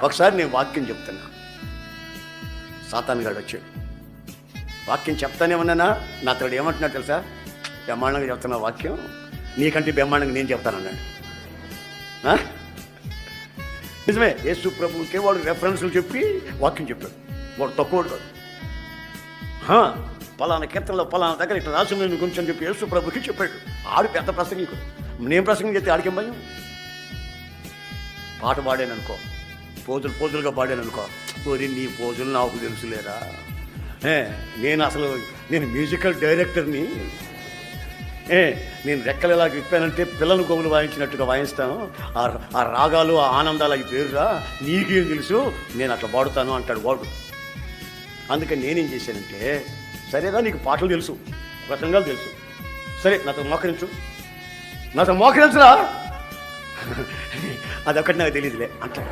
ఒకసారి నేను వాక్యం చెప్తున్నా, సాతాను గాడు వచ్చాడు. వాక్యం చెప్తానే ఉన్నానా, నాతో ఏమంటున్నాడు తెలుసా? బ్రహ్మాండంగా చెప్తున్నా వాక్యం, నీకంటే బ్రహ్మాండంగా నేను చెప్తానన్నాడు. నిజమే, యేసు ప్రభువుకే వాడు రెఫరెన్స్లు చెప్పి వాక్యం చెప్పాడు. వాడు తక్కువ కాదు. పలానా కీర్తనలో పలానా దగ్గర ఇట్లా రాసి నేను కొంచెం చెప్పి యేసు ప్రభుకి చెప్పాడు. ఆడు పెద్ద ప్రసంగికుడు. నేను ప్రసంగం చేస్తే ఆడికేం భయం? పాట పాడాను అనుకో, పోజులుగా పాడాను అనుకో, ఓరి నీ పోజులు నాకు తెలుసులేరా, నేను మ్యూజికల్ డైరెక్టర్ని, నేను రెక్కలు ఎలా విప్పానంటే పిల్లలు గోగులు వాయించినట్టుగా వాయిస్తాను, ఆ రాగాలు ఆ ఆనందాలు అవి పేరురా, నీకేం తెలుసు, నేను అట్లా పాడుతాను అంటాడు వాడు. అందుకని నేనేం చేశానంటే, సరేదా నీకు పాటలు తెలుసు, ప్రసంగాలు తెలుసు, సరే నాతో మోకరించురా, అదొక్కటి నాకు తెలియదులే అంటాడు.